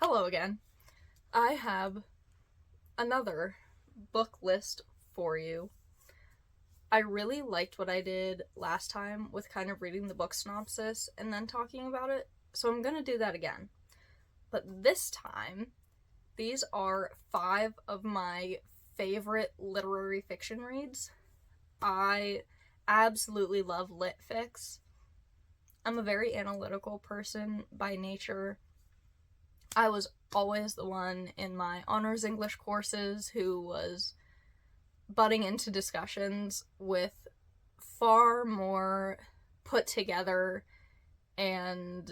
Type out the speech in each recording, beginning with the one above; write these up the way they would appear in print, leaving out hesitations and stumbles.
Hello again. I have another book list for you. I really liked what I did last time with kind of reading the book synopsis and then talking about it, so I'm going to do that again. But this time, these are 5 of my favorite literary fiction reads. I absolutely love lit fics. I'm a very analytical person by nature. I was always the one in my honors English courses who was butting into discussions with far more put together and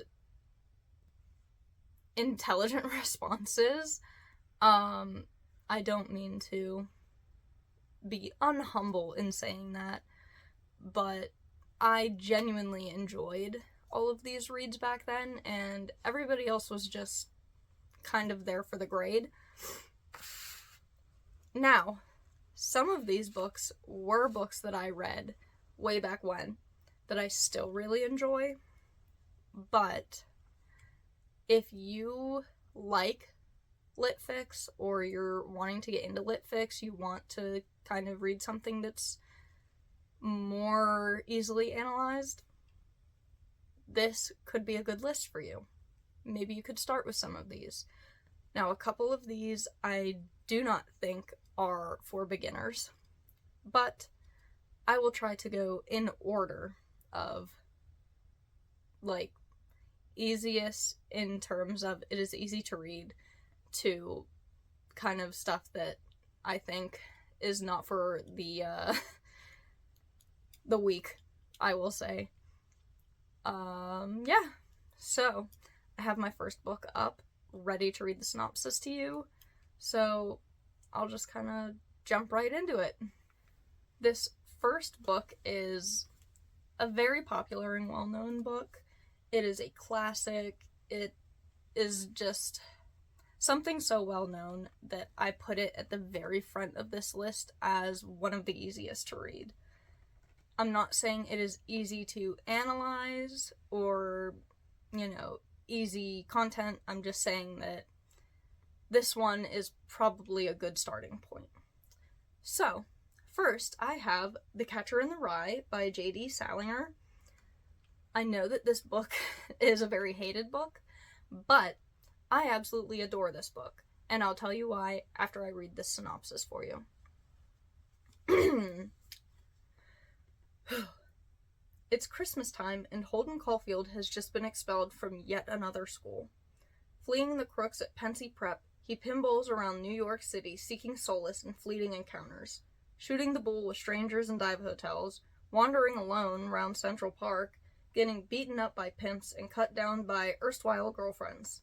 intelligent responses. I don't mean to be unhumble in saying that, but I genuinely enjoyed all of these reads back then, and everybody else was just kind of there for the grade. Now, some of these books were books that I read way back when that I still really enjoy, but if you like lit fics or you're wanting to get into lit fics, you want to kind of read something that's more easily analyzed, this could be a good list for you. Maybe you could start with some of these. Now, a couple of these I do not think are for beginners, but I will try to go in order of, like, easiest in terms of it is easy to read to kind of stuff that I think is not for the weak, I will say. Yeah. So, I have my first book up, ready to read the synopsis to you, so I'll just kind of jump right into it. This first book is a very popular and well-known book. It is a classic. It is just something so well-known that I put it at the very front of this list as one of the easiest to read. I'm not saying it is easy to analyze or, easy content. I'm just saying that this one is probably a good starting point. So, first I have The Catcher in the Rye by J.D. Salinger. I know that this book is a very hated book, but I absolutely adore this book, and I'll tell you why after I read this synopsis for you. It's Christmas time, and Holden Caulfield has just been expelled from yet another school. Fleeing the crooks at Pensy Prep, he pinballs around New York City seeking solace in fleeting encounters, shooting the bull with strangers in dive hotels, wandering alone around Central Park, getting beaten up by pimps and cut down by erstwhile girlfriends.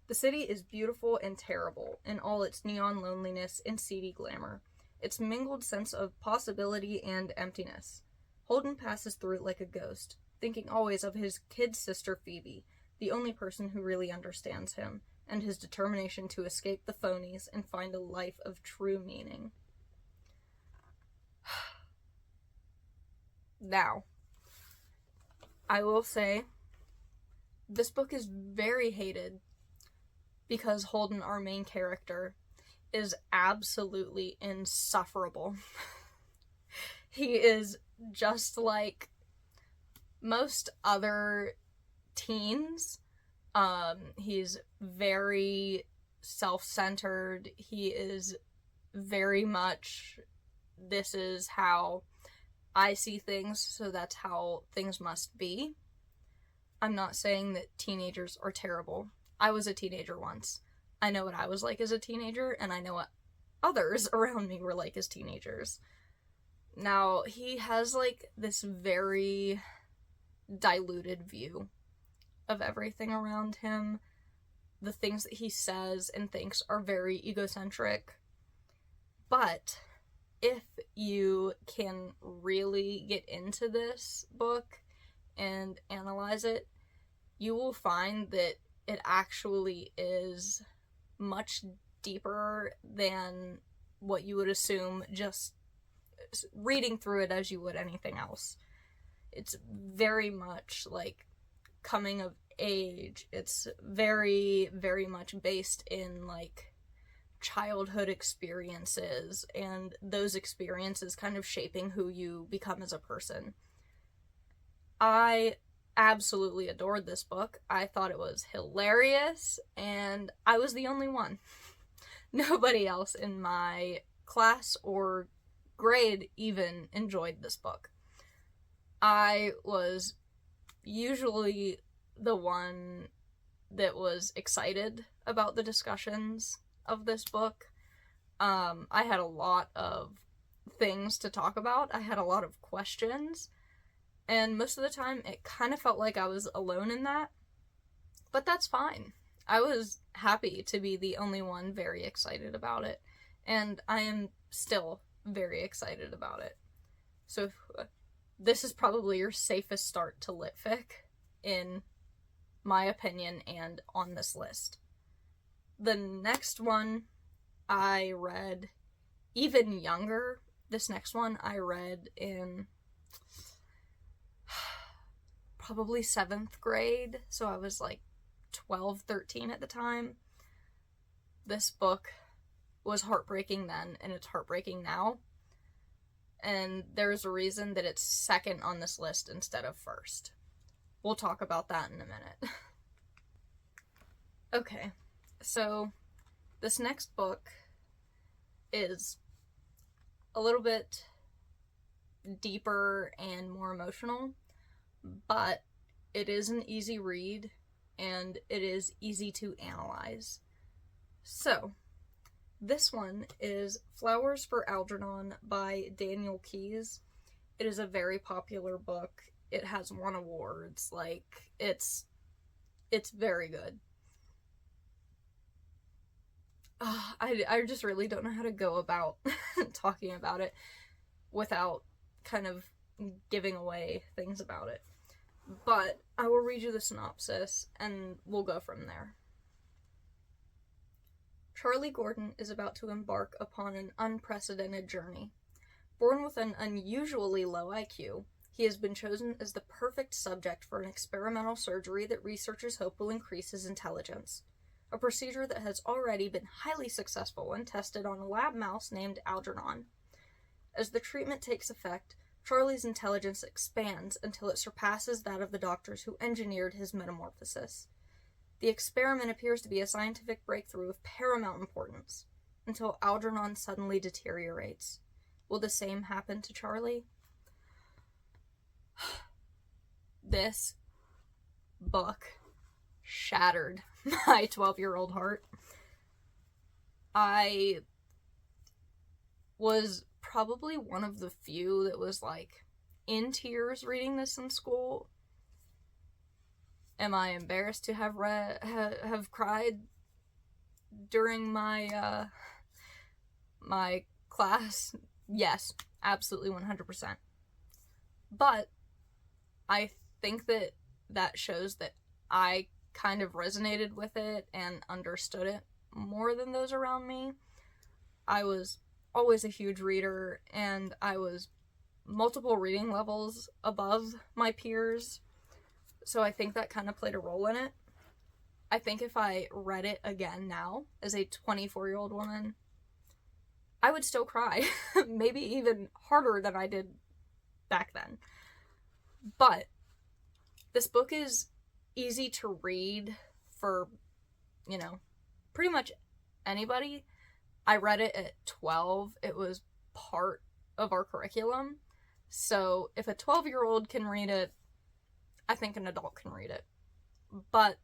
The city is beautiful and terrible in all its neon loneliness and seedy glamour, its mingled sense of possibility and emptiness. Holden passes through it like a ghost, thinking always of his kid sister Phoebe, the only person who really understands him, and his determination to escape the phonies and find a life of true meaning. Now, I will say, this book is very hated because Holden, our main character, is absolutely insufferable. He is just like most other teens. He's very self-centered. He is very much, this is how I see things, so that's how things must be. I'm not saying that teenagers are terrible. I was a teenager once. I know what I was like as a teenager, and I know what others around me were like as teenagers. Now, he has, this very diluted view of everything around him. The things that he says and thinks are very egocentric. But if you can really get into this book and analyze it, you will find that it actually is much deeper than what you would assume just reading through it as you would anything else. It's very much like coming of age. It's very, very much based in, like, childhood experiences, and those experiences kind of shaping who you become as a person. I absolutely adored this book. I thought it was hilarious, and I was the only one. Nobody else in my class or grade even enjoyed this book. I was usually the one that was excited about the discussions of this book. I had a lot of things to talk about. I had a lot of questions, and most of the time it kind of felt like I was alone in that, but that's fine. I was happy to be the only one very excited about it, and I am still very excited about it. So this is probably your safest start to lit fic, in my opinion, and on this list. The next one I read even younger. This next one I read in probably 7th grade, so I was like 12, 13 at the time. This book was heartbreaking then, and it's heartbreaking now. And there's a reason that it's second on this list instead of first. We'll talk about that in a minute. Okay, so this next book is a little bit deeper and more emotional, but it is an easy read, and it is easy to analyze. So, this one is Flowers for Algernon by Daniel Keyes. It is a very popular book. It has won awards. Like, it's very good. I just really don't know how to go about talking about it without kind of giving away things about it. But I will read you the synopsis, and we'll go from there. Charlie Gordon is about to embark upon an unprecedented journey. Born with an unusually low IQ, he has been chosen as the perfect subject for an experimental surgery that researchers hope will increase his intelligence. A procedure that has already been highly successful when tested on a lab mouse named Algernon. As the treatment takes effect, Charlie's intelligence expands until it surpasses that of the doctors who engineered his metamorphosis. The experiment appears to be a scientific breakthrough of paramount importance, until Algernon suddenly deteriorates. Will the same happen to Charlie? This book shattered my 12-year-old heart. I was probably one of the few that was, like, in tears reading this in school. Am I embarrassed to have have cried during my my class? Yes, absolutely 100%. But I think that shows that I kind of resonated with it and understood it more than those around me. I was always a huge reader, and I was multiple reading levels above my peers. So I think that kind of played a role in it. I think if I read it again now, as a 24-year-old woman, I would still cry. Maybe even harder than I did back then. But this book is easy to read for, pretty much anybody. I read it at 12. It was part of our curriculum. So if a 12-year-old can read it, I think an adult can read it. But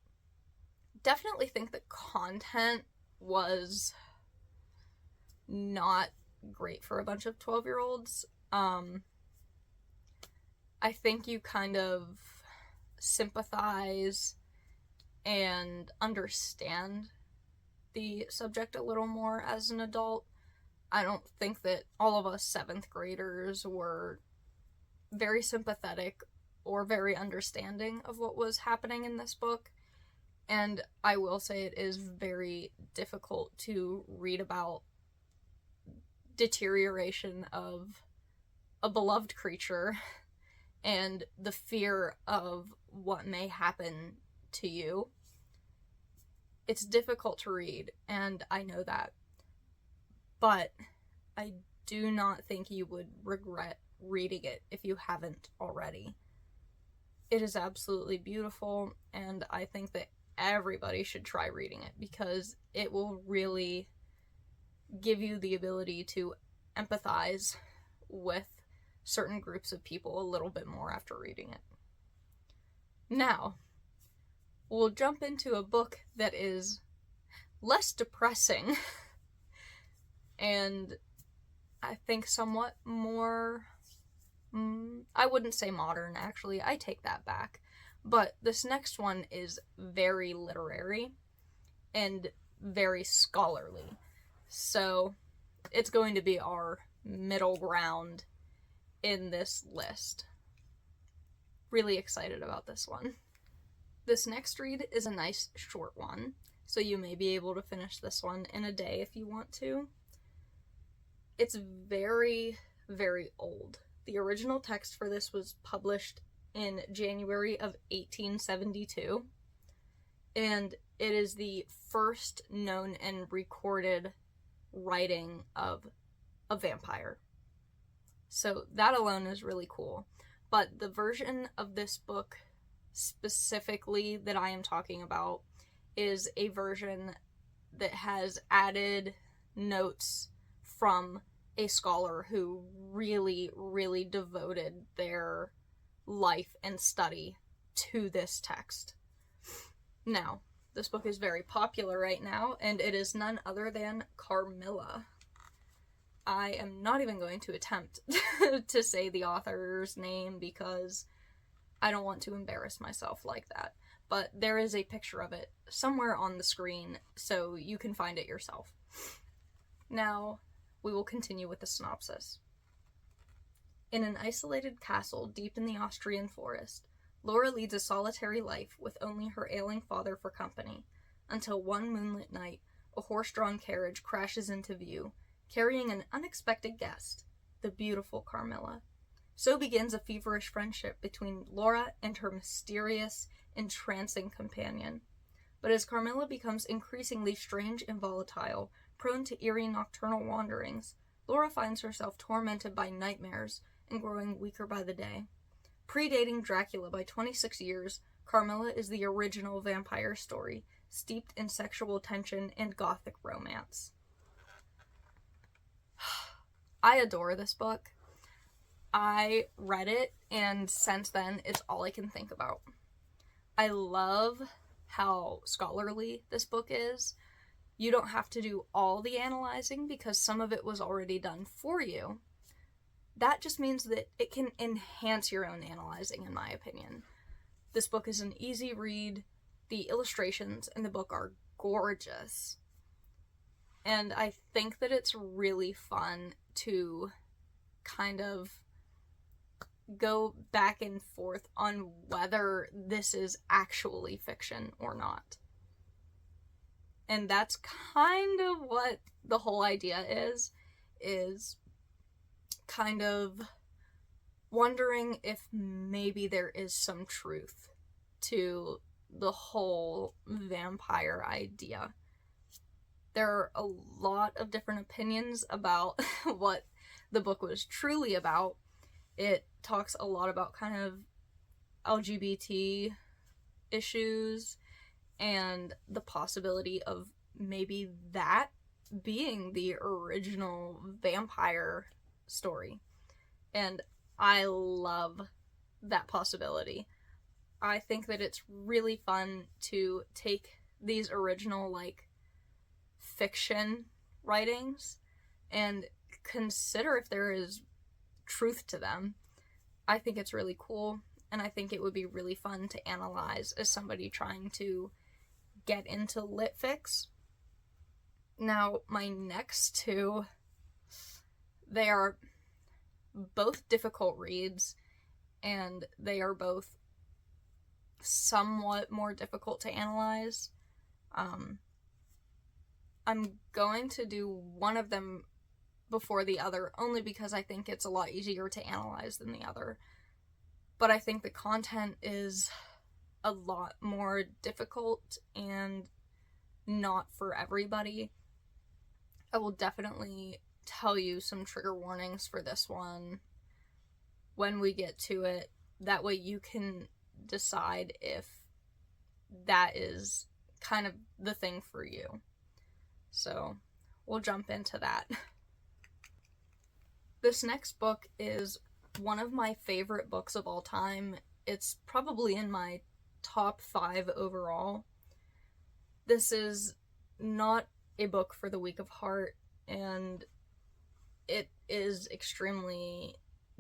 definitely think the content was not great for a bunch of 12-year-olds. I think you kind of sympathize and understand the subject a little more as an adult. I don't think that all of us 7th graders were very sympathetic or very understanding of what was happening in this book. And I will say it is very difficult to read about deterioration of a beloved creature and the fear of what may happen to you. It's difficult to read, and I know that. But I do not think you would regret reading it if you haven't already. It is absolutely beautiful, and I think that everybody should try reading it because it will really give you the ability to empathize with certain groups of people a little bit more after reading it. Now, we'll jump into a book that is less depressing and I think somewhat more, I wouldn't say modern, actually. I take that back. But this next one is very literary and very scholarly. So it's going to be our middle ground in this list. Really excited about this one. This next read is a nice short one, so you may be able to finish this one in a day if you want to. It's very, very old. The original text for this was published in January of 1872, and it is the first known and recorded writing of a vampire. So that alone is really cool. But the version of this book specifically that I am talking about is a version that has added notes from a scholar who really, really devoted their life and study to this text. Now, this book is very popular right now, and it is none other than Carmilla. I am not even going to attempt to say the author's name because I don't want to embarrass myself like that. But there is a picture of it somewhere on the screen, so you can find it yourself. Now, we will continue with the synopsis. In an isolated castle deep in the Austrian forest, Laura leads a solitary life with only her ailing father for company, until one moonlit night, a horse-drawn carriage crashes into view, carrying an unexpected guest, the beautiful Carmilla. So begins a feverish friendship between Laura and her mysterious, entrancing companion. But as Carmilla becomes increasingly strange and volatile, prone to eerie nocturnal wanderings, Laura finds herself tormented by nightmares and growing weaker by the day. Predating Dracula by 26 years, Carmilla is the original vampire story, steeped in sexual tension and gothic romance. I adore this book. I read it, and since then, it's all I can think about. I love how scholarly this book is. You don't have to do all the analyzing because some of it was already done for you. That just means that it can enhance your own analyzing, in my opinion. This book is an easy read. The illustrations in the book are gorgeous. And I think that it's really fun to kind of go back and forth on whether this is actually fiction or not. And that's kind of what the whole idea is kind of wondering if maybe there is some truth to the whole vampire idea. There are a lot of different opinions about what the book was truly about. It talks a lot about kind of LGBT issues and the possibility of maybe that being the original vampire story. And I love that possibility. I think that it's really fun to take these original, fiction writings and consider if there is truth to them. I think it's really cool, and I think it would be really fun to analyze as somebody trying to get into lit fics. Now, my next two, they are both difficult reads, and they are both somewhat more difficult to analyze. I'm going to do one of them before the other, only because I think it's a lot easier to analyze than the other. But I think the content is a lot more difficult and not for everybody. I will definitely tell you some trigger warnings for this one when we get to it. That way you can decide if that is kind of the thing for you. So we'll jump into that. This next book is one of my favorite books of all time. It's probably in my top 5 overall. This is not a book for the weak of heart, and it is extremely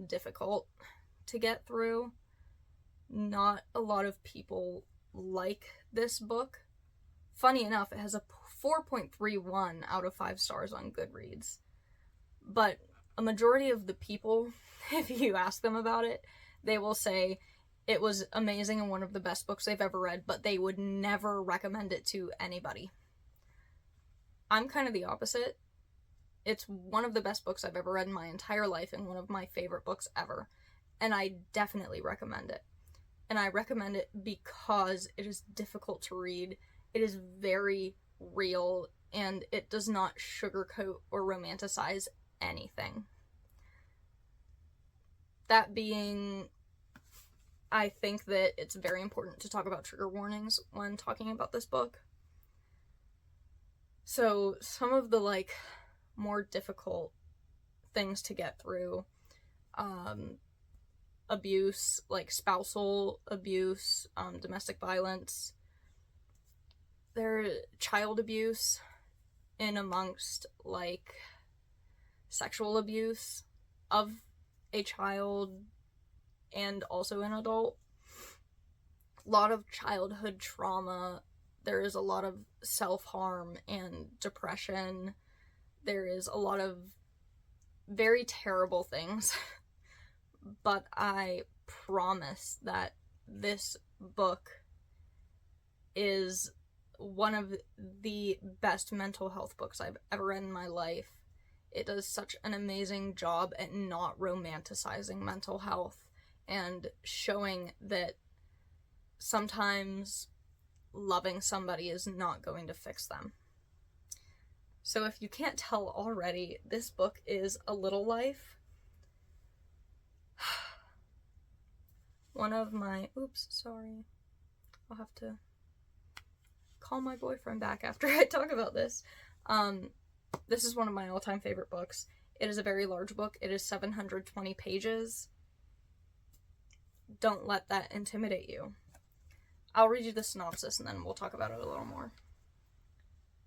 difficult to get through. Not a lot of people like this book. Funny enough, it has a 4.31 out of 5 stars on Goodreads. But a majority of the people, if you ask them about it, they will say it was amazing and one of the best books they've ever read, but they would never recommend it to anybody. I'm kind of the opposite. It's one of the best books I've ever read in my entire life and one of my favorite books ever. And I definitely recommend it. And I recommend it because it is difficult to read. It is very real, and it does not sugarcoat or romanticize anything. That being, I think that it's very important to talk about trigger warnings when talking about this book. So some of the more difficult things to get through, abuse, like spousal abuse, domestic violence, there's child abuse in amongst sexual abuse of a child and also an adult. A lot of childhood trauma. There is a lot of self-harm and depression. There is a lot of very terrible things. But I promise that this book is one of the best mental health books I've ever read in my life. It does such an amazing job at not romanticizing mental health and showing that sometimes loving somebody is not going to fix them. So if you can't tell already, this book is A Little Life. One of my... Oops, sorry. I'll have to call my boyfriend back after I talk about this. This is one of my all-time favorite books. It is a very large book. It is 720 pages. Don't let that intimidate you. I'll read you the synopsis and then we'll talk about it a little more.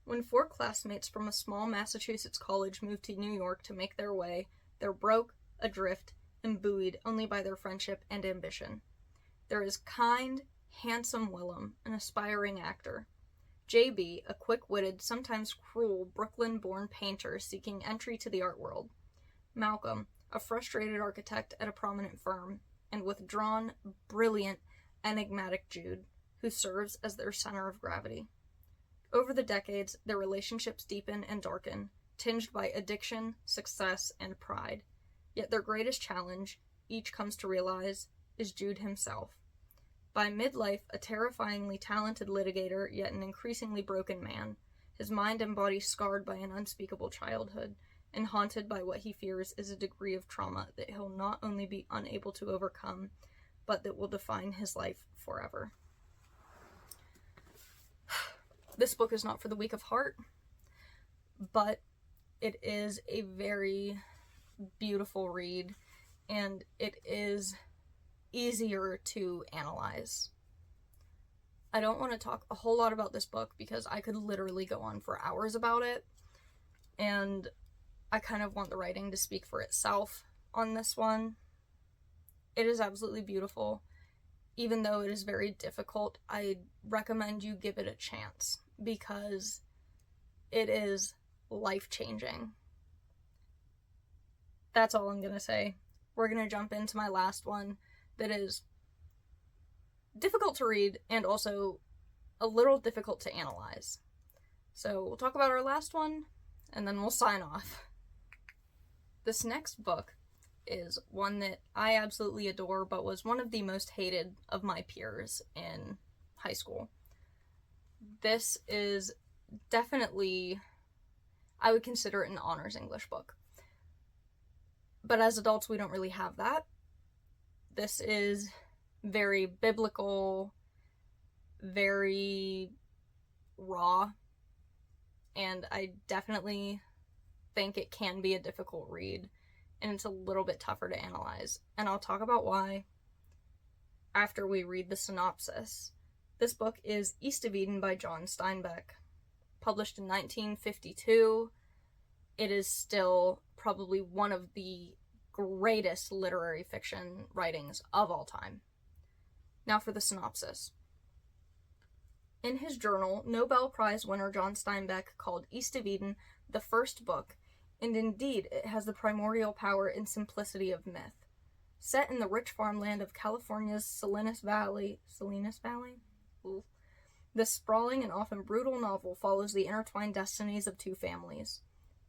When 4 classmates from a small Massachusetts college move to New York to make their way, they're broke, adrift, and buoyed only by their friendship and ambition. There is kind, handsome Willem, an aspiring actor. JB, a quick-witted, sometimes cruel, Brooklyn-born painter seeking entry to the art world. Malcolm, a frustrated architect at a prominent firm, and withdrawn, brilliant, enigmatic Jude, who serves as their center of gravity. Over the decades, their relationships deepen and darken, tinged by addiction, success, and pride. Yet their greatest challenge, each comes to realize, is Jude himself. By midlife, a terrifyingly talented litigator, yet an increasingly broken man, his mind and body scarred by an unspeakable childhood, and haunted by what he fears is a degree of trauma that he'll not only be unable to overcome, but that will define his life forever. This book is not for the weak of heart, but it is a very beautiful read, and it is easier to analyze. I don't want to talk a whole lot about this book because I could literally go on for hours about it, and I kind of want the writing to speak for itself on this one. It is absolutely beautiful. Even though it is very difficult, I recommend you give it a chance because it is life-changing. That's all I'm gonna say. We're gonna jump into my last one that is difficult to read and also a little difficult to analyze. So we'll talk about our last one and then we'll sign off. This next book is one that I absolutely adore, but was one of the most hated of my peers in high school. This is definitely, I would consider it an honors English book. But as adults, we don't really have that. This is very biblical, very raw, and I definitely think it can be a difficult read, and it's a little bit tougher to analyze. And I'll talk about why after we read the synopsis. This book is East of Eden by John Steinbeck, published in 1952. It is still probably one of the greatest literary fiction writings of all time. Now for the synopsis. In his journal, Nobel Prize winner John Steinbeck called East of Eden the first book, and indeed it has the primordial power and simplicity of myth. Set in the rich farmland of California's Salinas Valley? Ooh. This sprawling and often brutal novel follows the intertwined destinies of two families,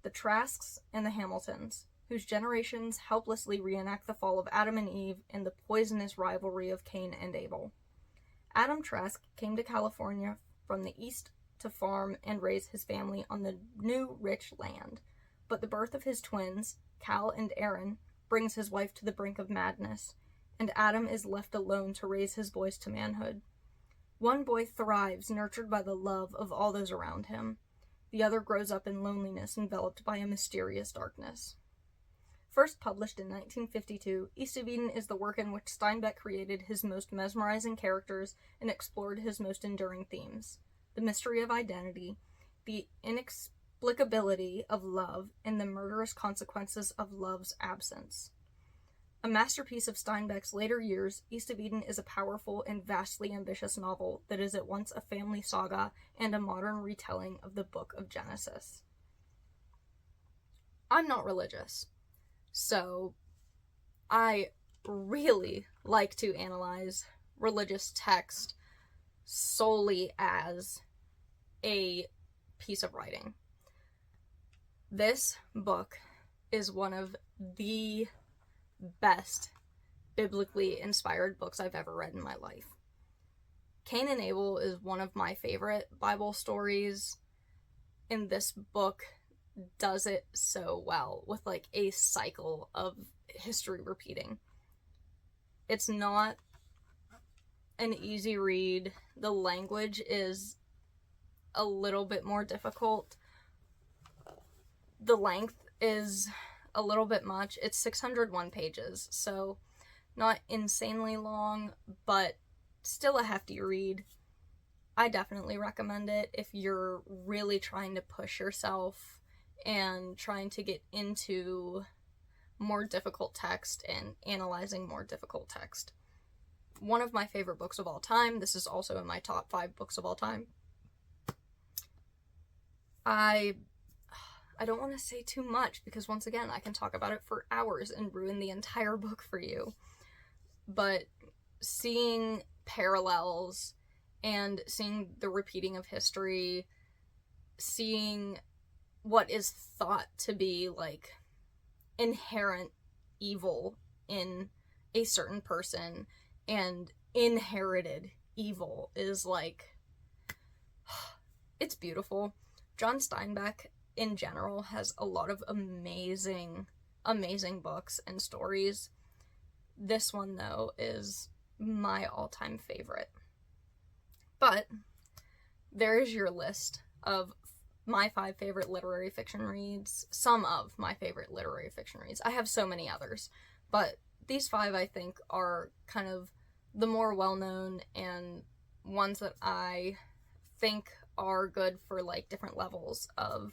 the Trasks and the Hamiltons, whose generations helplessly reenact the fall of Adam and Eve and the poisonous rivalry of Cain and Abel. Adam Trask came to California from the east to farm and raise his family on the new rich land, but the birth of his twins, Cal and Aaron, brings his wife to the brink of madness, and Adam is left alone to raise his boys to manhood. One boy thrives, nurtured by the love of all those around him. The other grows up in loneliness, enveloped by a mysterious darkness. First published in 1952, East of Eden is the work in which Steinbeck created his most mesmerizing characters and explored his most enduring themes: the mystery of identity, the inexplicability of love, and the murderous consequences of love's absence. A masterpiece of Steinbeck's later years, East of Eden is a powerful and vastly ambitious novel that is at once a family saga and a modern retelling of the Book of Genesis. I'm not religious, so I really like to analyze religious text solely as a piece of writing. This book is one of the best biblically inspired books I've ever read in my life. Cain and Abel is one of my favorite Bible stories, and this book does it so well with like a cycle of history repeating. It's not an easy read. The language is a little bit more difficult. The length is a little bit much. It's 601 pages, so not insanely long, but still a hefty read. I definitely recommend it if you're really trying to push yourself and trying to get into more difficult text and analyzing more difficult text. One of my favorite books of all time. This is also in my top 5 books of all time. I don't want to say too much because once again, I can talk about it for hours and ruin the entire book for you. But seeing parallels and seeing the repeating of history, seeing what is thought to be like inherent evil in a certain person and inherited evil is like, it's beautiful. John Steinbeck in general has a lot of amazing books and stories. This one though is my all-time favorite. But there is your list of my 5 favorite literary fiction reads, some of my favorite literary fiction reads. I have so many others, but these 5 I think are kind of the more well-known and ones that I think are good for like different levels of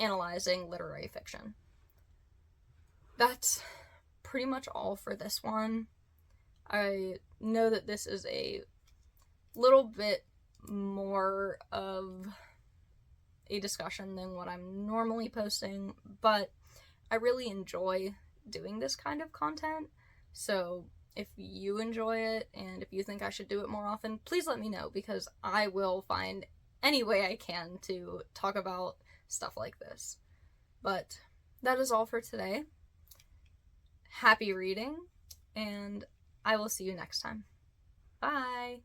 analyzing literary fiction. That's pretty much all for this one. I know that this is a little bit more of a discussion than what I'm normally posting, but I really enjoy doing this kind of content, so if you enjoy it and if you think I should do it more often, please let me know, because I will find any way I can to talk about stuff like this. But that is all for today. Happy reading, and I will see you next time. Bye!